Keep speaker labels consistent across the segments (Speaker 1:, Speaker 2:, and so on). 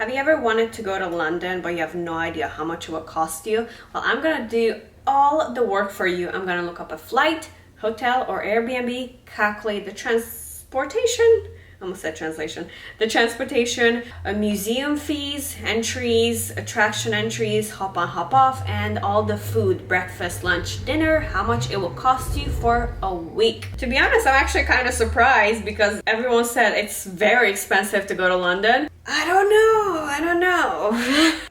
Speaker 1: Have you ever wanted to go to London but you have no idea how much it will cost you? Well, I'm gonna do all the work for you. I'm gonna look up a flight, hotel, or Airbnb, calculate the transportation, almost said translation, the transportation, museum fees, entries, attraction entries, hop on, hop off, and all the food, breakfast, lunch, dinner, how much it will cost you for a week. To be honest, I'm actually kind of surprised because everyone said it's very expensive to go to London. I don't know.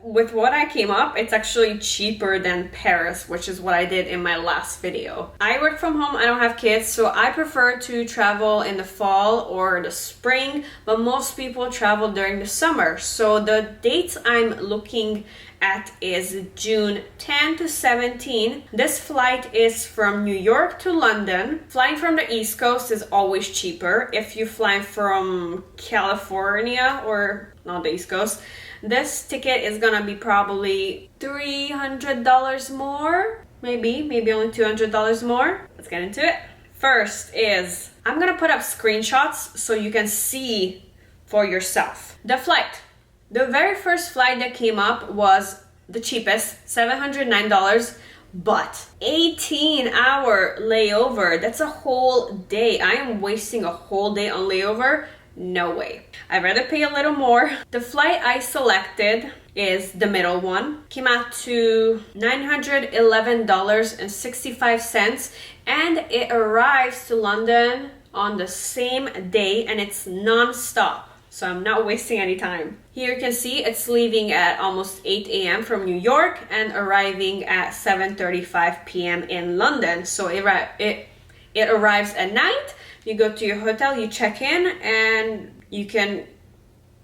Speaker 1: With what I came up, it's actually cheaper than Paris, which is what I did in my last video. I work from home, I don't have kids, so I prefer to travel in the fall or the spring, but most people travel during the summer. So the dates I'm looking at is June 10 to 17. This flight is from New York to London. Flying from the East Coast is always cheaper. If you fly from California or not the East Coast, this ticket is gonna be probably $300 more, maybe only $200 more. Let's get into it. First is, I'm gonna put up screenshots so you can see for yourself. The flight. The very first flight that came up was the cheapest, $709, but 18-hour layover. That's a whole day. I am wasting a whole day on layover. No way. I'd rather pay a little more. The flight I selected is the middle one. Came out to $911.65, and it arrives to London on the same day, and it's non-stop. So I'm not wasting any time. Here you can see it's leaving at almost 8 a.m. from New York and arriving at 7:35 p.m. in London. So it arrives at night. You go to your hotel, you check in, and you can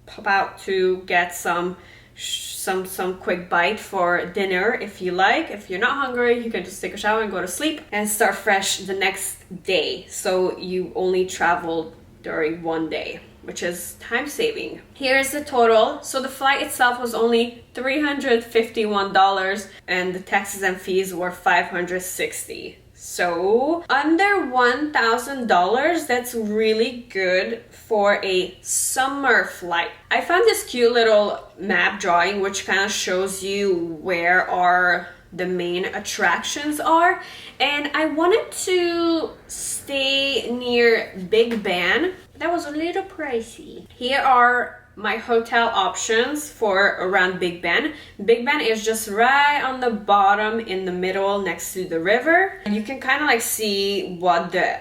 Speaker 1: pop out to get some quick bite for dinner if you like. If you're not hungry, you can just take a shower and go to sleep and start fresh the next day. So you only travel during one day, which is time saving. Here's the total. So the flight itself was only $351 and the taxes and fees were $560. So under $1,000, that's really good for a summer flight. I found this cute little map drawing which kind of shows you where are the main attractions are, and I wanted to stay near Big Ben. That was a little pricey. Here are my hotel options for around Big Ben. Big Ben is just right on the bottom in the middle next to the river. You can kind of like see what the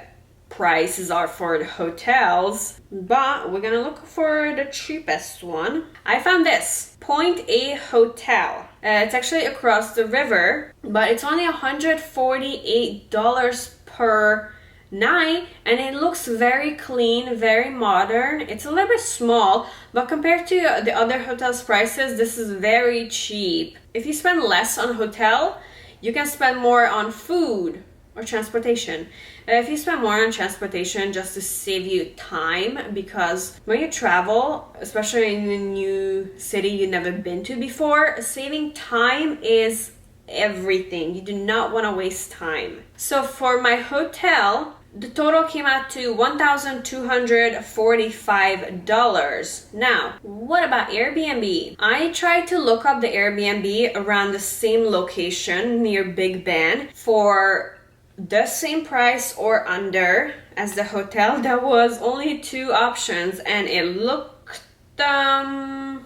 Speaker 1: prices are for the hotels, but we're gonna look for the cheapest one. I found this Point A Hotel. It's actually across the river, but it's only $148 per night, and it looks very clean, very modern. It's a little bit small, but compared to the other hotels' prices, this is very cheap. If you spend less on hotel, you can spend more on food or transportation. If you spend more on transportation just to save you time, because when you travel, especially in a new city you've never been to before, saving time is everything. You do not want to waste time. So for my hotel, the total came out to $1,245. Now, what about Airbnb? I tried to look up the Airbnb around the same location near Big Ben for the same price or under as the hotel. There was only two options, and it looked no,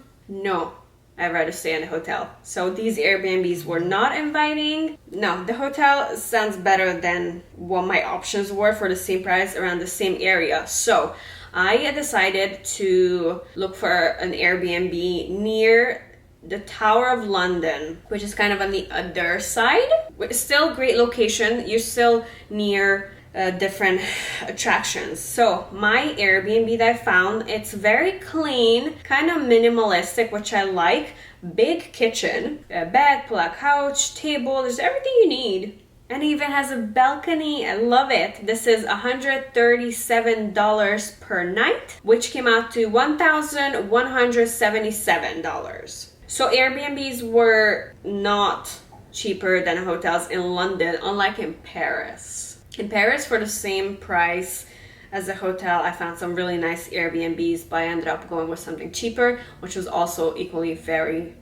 Speaker 1: I'd rather stay in the hotel. So these Airbnbs were not inviting. No, the hotel sounds better than what my options were for the same price around the same area. So I decided to look for an Airbnb near the Tower of London, which is kind of on the other side. It's still a great location. You're still near different attractions. So my Airbnb that I found, it's very clean, kind of minimalistic, which I like. Big kitchen, a bed, pull-out couch, table, there's everything you need. And it even has a balcony. I love it. This is $137 per night, which came out to $1,177. So Airbnbs were not cheaper than hotels in London, unlike in Paris. In Paris, for the same price, as a hotel. I found some really nice Airbnbs, but I ended up going with something cheaper, which was also equally very,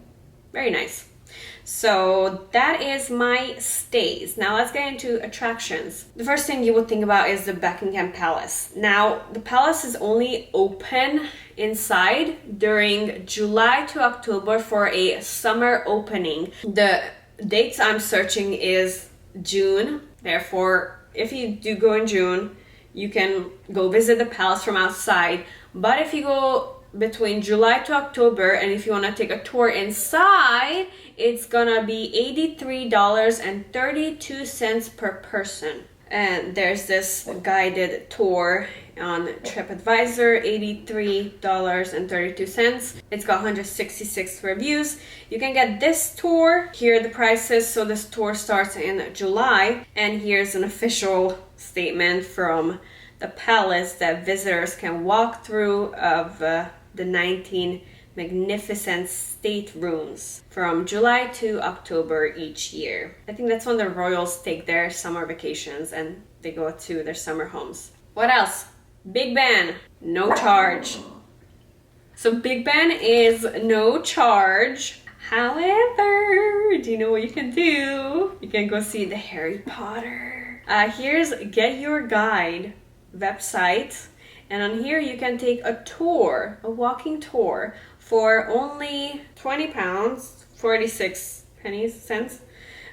Speaker 1: very nice. So that is my stays. Now let's get into attractions. The first thing you would think about is the Buckingham Palace. Now the palace is only open inside during July to October for a summer opening. The dates I'm searching is June. Therefore, if you do go in June, you can go visit the palace from outside. But if you go between July to October, and if you want to take a tour inside, it's gonna be $83.32 per person. And there's this guided tour on TripAdvisor, $83.32. It's got 166 reviews. You can get this tour. Here are the prices. So this tour starts in July, and here's an official statement from the palace that visitors can walk through of the 19 magnificent staterooms from July to October each year. I think that's when the royals take their summer vacations and they go to their summer homes. What else? Big Ben, no charge. So Big Ben is no charge. However, do you know what you can do? You can go see the Harry Potter. Here's Get Your Guide website. And on here you can take a tour, a walking tour, for only £20, 46 cents.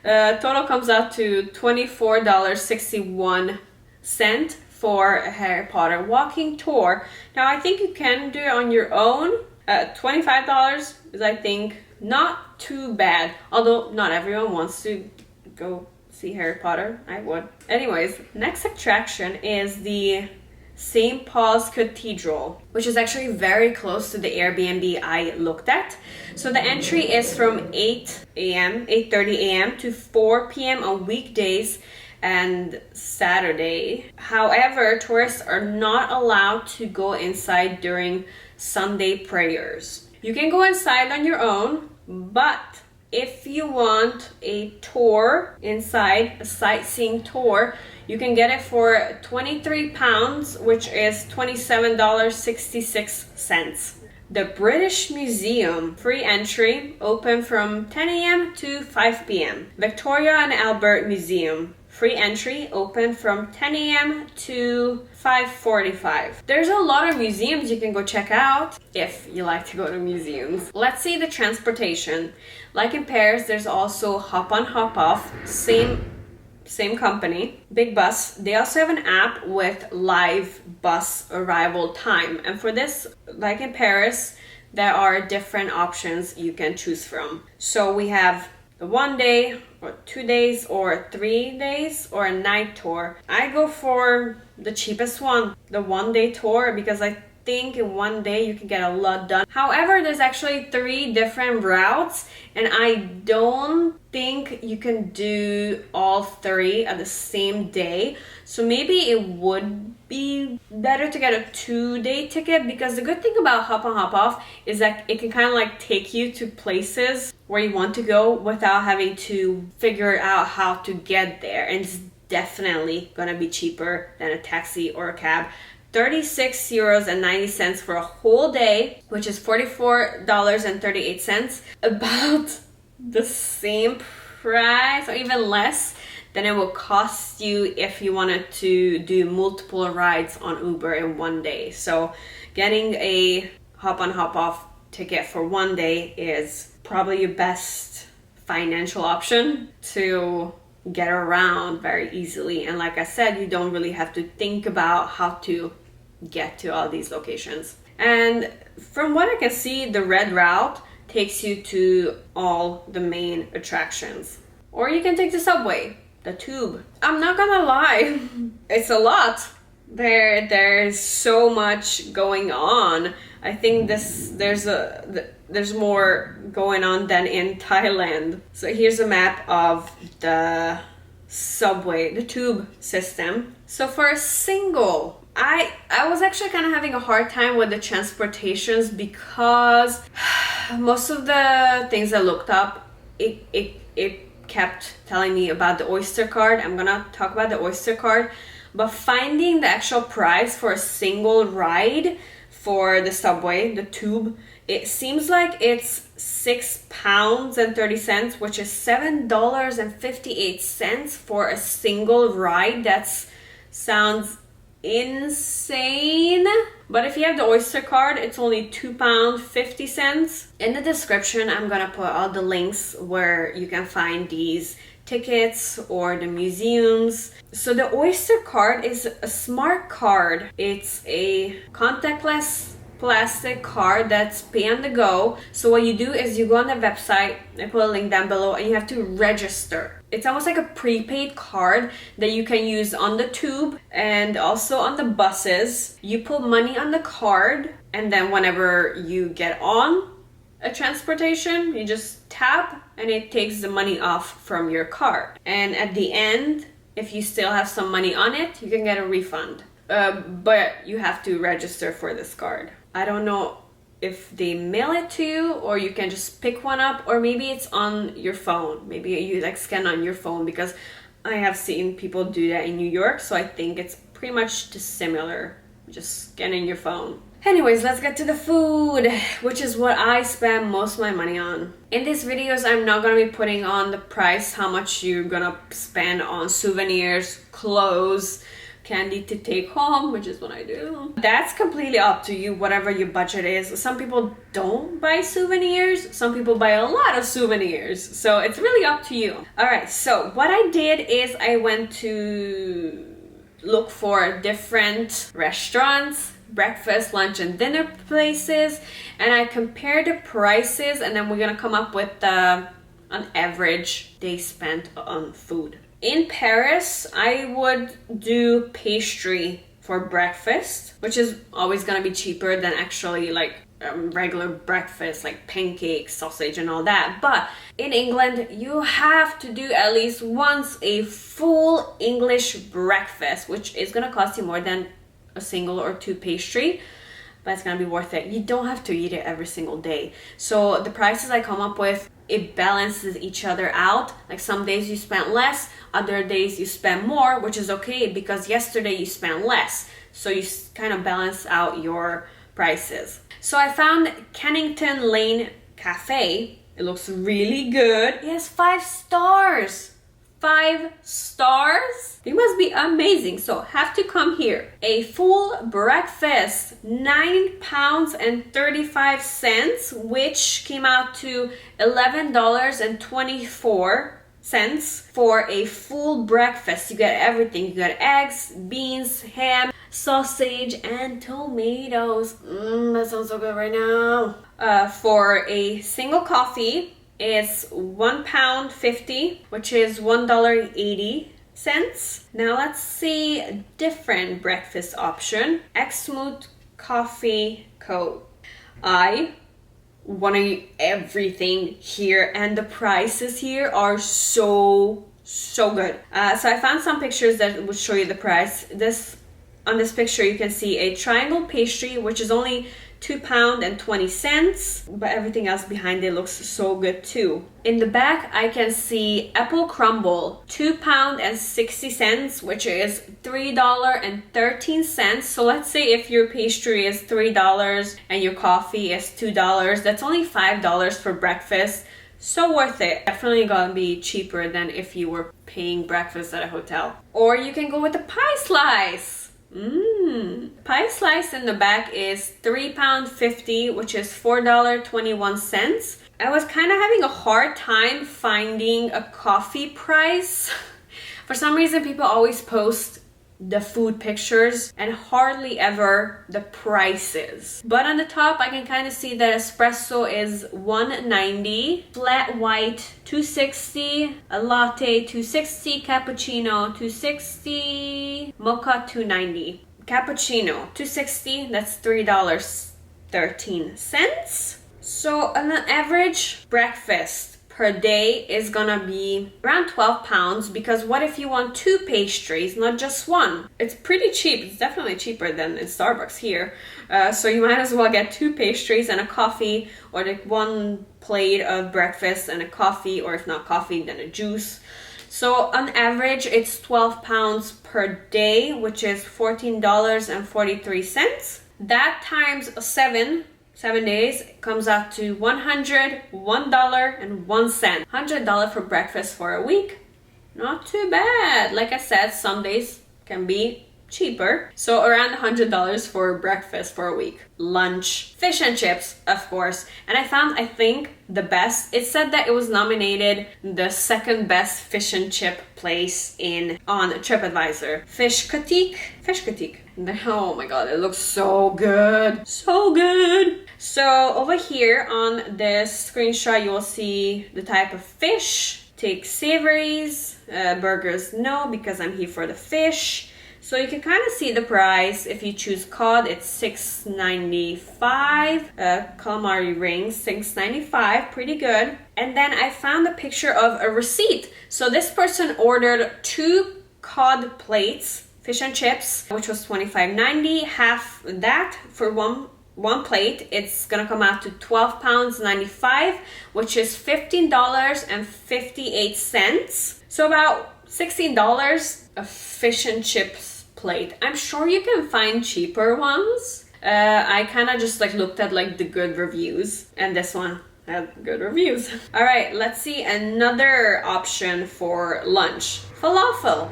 Speaker 1: Total comes out to $24.61 for a Harry Potter walking tour. Now I think you can do it on your own. $25 is, I think, not too bad. Although not everyone wants to go see Harry Potter. I would. Anyways, next attraction is the St. Paul's Cathedral, which is actually very close to the Airbnb I looked at. So the entry is from 8:30 a.m. to 4 p.m. on weekdays and Saturday. However, tourists are not allowed to go inside during Sunday prayers. You can go inside on your own, but if you want a tour inside, a sightseeing tour, you can get it for £23, which is $27.66. The British Museum, free entry, open from 10 a.m. to 5 p.m. Victoria and Albert Museum, free entry, open from 10 a.m. to 5:45. There's a lot of museums you can go check out if you like to go to museums. Let's see the transportation. Like in Paris, there's also Hop on Hop off, same company, Big Bus. They also have an app with live bus arrival time. And for this, like in Paris, there are different options you can choose from. So we have the 1 day or 2 days or 3 days or a night tour. I go for the cheapest one, the 1 day tour, because I think in 1 day you can get a lot done. However, there's actually 3 different routes, and I don't think you can do all 3 at the same day. So maybe it would be better to get a 2-day ticket, because the good thing about Hop on Hop off is that it can kind of like take you to places where you want to go without having to figure out how to get there. And it's definitely gonna be cheaper than a taxi or a cab. €36.90 for a whole day, which is $44.38, about the same price or even less than it will cost you if you wanted to do multiple rides on Uber in 1 day. So getting a Hop on Hop off ticket for 1 day is probably your best financial option to get around very easily. And like I said, you don't really have to think about how to get to all these locations. And from what I can see, the red route takes you to all the main attractions. Or you can take the subway, the tube. I'm not gonna lie, it's a lot. There's so much going on. I think there's more going on than in Thailand. So here's a map of the subway, the tube system. So for a single, I was actually kind of having a hard time with the transportations, because most of the things I looked up, it kept telling me about the Oyster card. I'm gonna talk about the Oyster card, but finding the actual price for a single ride for the subway, the tube, it seems like it's £6.30, which is $7.58 for a single ride. That sounds insane. But if you have the Oyster card, it's only £2.50. In the description, I'm gonna put all the links where you can find these tickets or the museums. So the Oyster card is a smart card. It's a contactless plastic card that's pay on the go. So what you do is you go on the website, I put a link down below, and you have to register. It's almost like a prepaid card that you can use on the tube and also on the buses. You put money on the card, and then whenever you get on a transportation, you just tap and it takes the money off from your card. And at the end, if you still have some money on it, you can get a refund. But you have to register for this card. I don't know if they mail it to you or you can just pick one up, or maybe it's on your phone. Maybe you like scan on your phone, because I have seen people do that in New York, so I think it's pretty much just similar, just scanning your phone. Anyways, let's get to the food, which is what I spend most of my money on. In these videos, I'm not gonna be putting on the price, how much you're gonna spend on souvenirs, clothes, candy to take home, which is what I do. That's completely up to you, whatever your budget is. Some people don't buy souvenirs, some people buy a lot of souvenirs, so it's really up to you. All right, so what I did is I went to look for different restaurants, breakfast, lunch, and dinner places, and I compared the prices, and then we're gonna come up with an average day spent on food. In Paris, I would do pastry for breakfast, which is always gonna be cheaper than actually like regular breakfast, like pancakes, sausage, and all that. But in England, you have to do at least once a full English breakfast, which is gonna cost you more than a single or two pastry, but it's gonna be worth it. You don't have to eat it every single day. So the prices I come up with, it balances each other out. Like some days you spend less, other days you spend more, which is okay because yesterday you spent less. So you kind of balance out your prices. So I found Kennington Lane Cafe. It looks really good. It has 5 stars. 5 stars? It must be amazing. So have to come here. A full breakfast, £9.35, which came out to $11.24 for a full breakfast. You get everything. You get eggs, beans, ham, sausage, and tomatoes. That sounds so good right now. For a single coffee, it's £1.50, which is $1.80. Now let's see a different breakfast option. Exmouth Coffee Co. I want to eat everything here, and the prices here are so good. So I found some pictures that would show you the price. On this picture you can see a triangle pastry, which is only £2.20, but everything else behind it looks so good too. In the back I can see apple crumble, £2.60, which is $3.13. So let's say if your pastry is $3 and your coffee is $2, that's only $5 for breakfast. So worth it. Definitely gonna be cheaper than if you were paying breakfast at a hotel. Or you can go with the pie slice. Pie slice in the back is £3.50, which is $4.21. I was kind of having a hard time finding a coffee price. For some reason, people always post the food pictures and hardly ever the prices. But on the top, I can kind of see that espresso is $1.90, flat white $2.60, a latte $2.60, cappuccino $2.60, mocha $2.90. Cappuccino $2.60, that's $3.13. So on an average breakfast per day is gonna be around £12, because what if you want 2 pastries, not just one? It's pretty cheap. It's definitely cheaper than in Starbucks here. So you might as well get 2 pastries and a coffee, or like 1 plate of breakfast and a coffee, or if not coffee, then a juice. So on average, it's 12 pounds per day, which is $14.43. That times 7 days comes out to $101.01. $100 for breakfast for a week. Not too bad. Like I said, some days can be cheaper. So around $100 for breakfast for a week. Lunch, fish and chips, of course. And I think the best, it said that it was nominated the second best fish and chip place on TripAdvisor. Fish Critique. Oh my god, it looks so good. So good. So over here on this screenshot, you will see the type of fish. Take savories, burgers no, because I'm here for the fish. So you can kind of see the price. If you choose cod, it's $6.95. Calamari rings, $6.95, pretty good. And then I found a picture of a receipt. So this person ordered 2 cod plates, fish and chips, which was $25.90. Half that for one plate, it's gonna come out to £12.95, which is $15.58. So about $16 a fish and chips plate. I'm sure you can find cheaper ones. I kind of just looked at the good reviews, and this one had good reviews. All right, let's see another option for lunch. Falafel,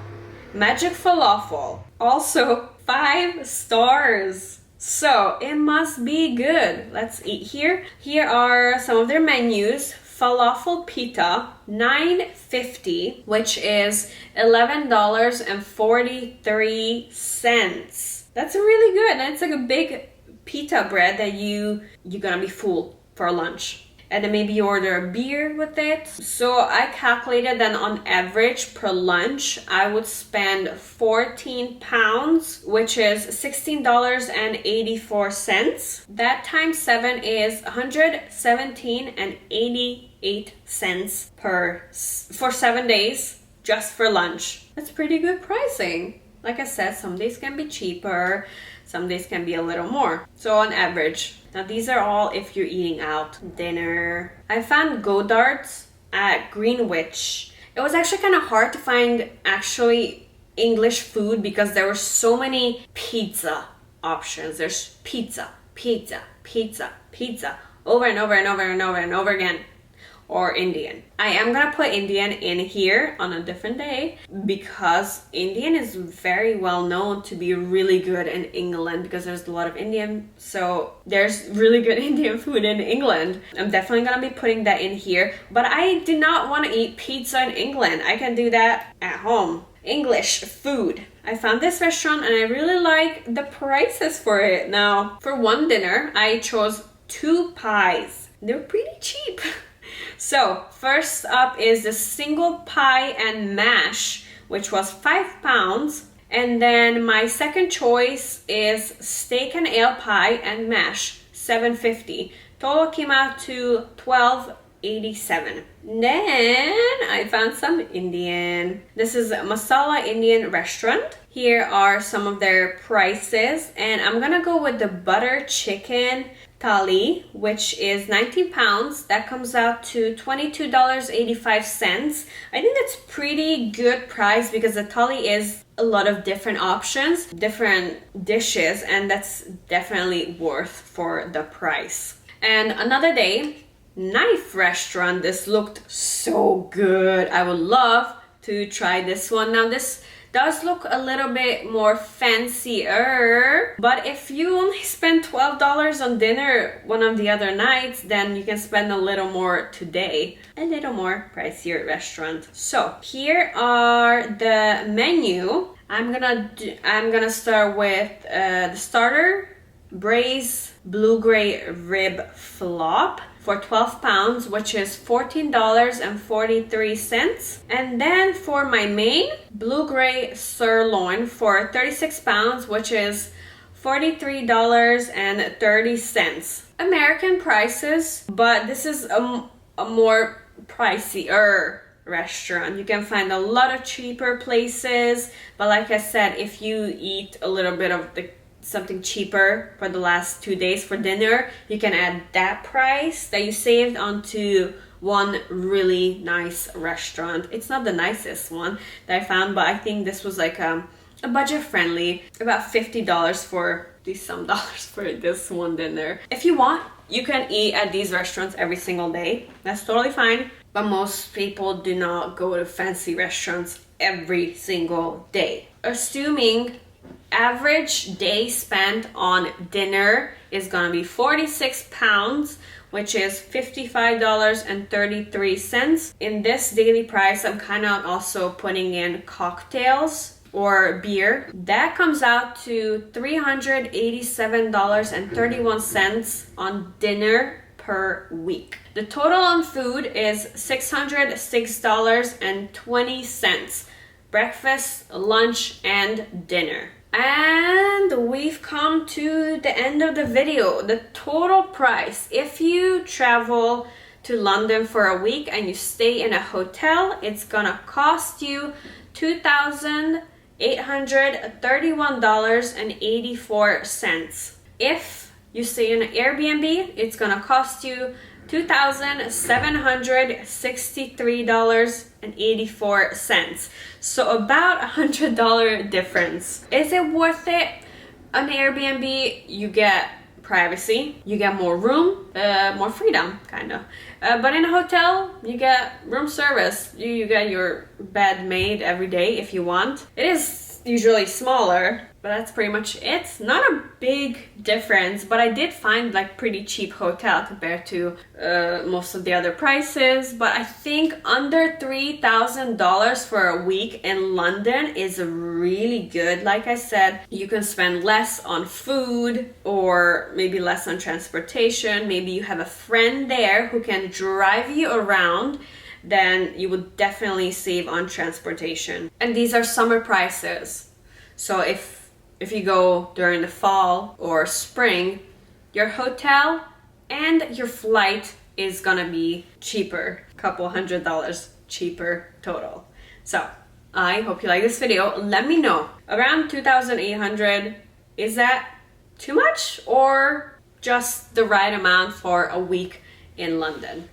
Speaker 1: magic falafel, also 5 stars. So it must be good. Let's eat here. Here are some of their menus. Falafel pita, $9.50, which is $11.43. That's really good. And it's a big pita bread that you're gonna be full for lunch. And then maybe you order a beer with it. So I calculated that on average per lunch, I would spend 14 pounds, which is $16.84. That times 7 is $117.88 for 7 days just for lunch. That's pretty good pricing. Like I said, some days can be cheaper, some days can be a little more. So on average. Now these are all if you're eating out. Dinner. I found Goddard's at Greenwich. It was actually kind of hard to find actually English food because there were so many pizza options. There's pizza, over and over and over and over and over again. Or Indian. I am gonna put Indian in here on a different day because Indian is very well known to be really good in England because there's a lot of Indian. So there's really good Indian food in England. I'm definitely gonna be putting that in here. But I do not want to eat pizza in England. I can do that at home. English food. I found this restaurant and I really like the prices for it. Now, for one dinner, I chose 2 pies. They're pretty cheap. So first up is the single pie and mash, which was 5 pounds. And then my second choice is steak and ale pie and mash, $7.50. Total came out to $12.87. Then I found some Indian. This is a Masala Indian restaurant. Here are some of their prices, and I'm gonna go with the butter chicken thali, which is 19 pounds. That comes out to $22.85. I think that's pretty good price because the thali is a lot of different options, different dishes, and that's definitely worth for the price. And another day, knife restaurant. This looked so good. I would love to try this one. Now this does look a little bit more fancier, but if you only spend $12 on dinner one of the other nights, then you can spend a little more today. A little more pricier restaurant. So here are the menu. I'm gonna start with the starter, braised blue-gray rib flop for 12 pounds, which is $14.43. And then for my main, blue-gray sirloin for 36 pounds, which is $43.30. American prices, but this is a more pricier restaurant. You can find a lot of cheaper places, but like I said, if you eat a little bit of something cheaper for the last 2 days for dinner, you can add that price that you saved onto one really nice restaurant. It's not the nicest one that I found, but I think this was like a budget friendly, about $50 for some dollars for this one dinner. If you want, you can eat at these restaurants every single day. That's totally fine. But most people do not go to fancy restaurants every single day. Assuming average day spent on dinner is gonna be 46 pounds, which is $55.33. In this daily price, I'm kind of also putting in cocktails or beer. That comes out to $387.31 on dinner per week. The total on food is $606.20. Breakfast, lunch, and dinner. And we've come to the end of the video. The total price, if you travel to London for a week and you stay in a hotel, it's gonna cost you $2,831.84. If you stay in an Airbnb, it's gonna cost you $2,763.84. So about $100 difference. Is it worth it? On Airbnb, you get privacy, you get more room, more freedom, kind of. But in a hotel, you get room service. You get your bed made every day if you want. It is usually smaller, but that's pretty much it. Not a big difference, but I did find like pretty cheap hotel compared to most of the other prices. But I think under $3,000 for a week in London is really good. Like I said, you can spend less on food or maybe less on transportation. Maybe you have a friend there who can drive you around, then you would definitely save on transportation. And these are summer prices. So if you go during the fall or spring, your hotel and your flight is gonna be cheaper, a couple $100 cheaper total. So I hope you like this video. Let me know, around 2,800, is that too much or just the right amount for a week in London?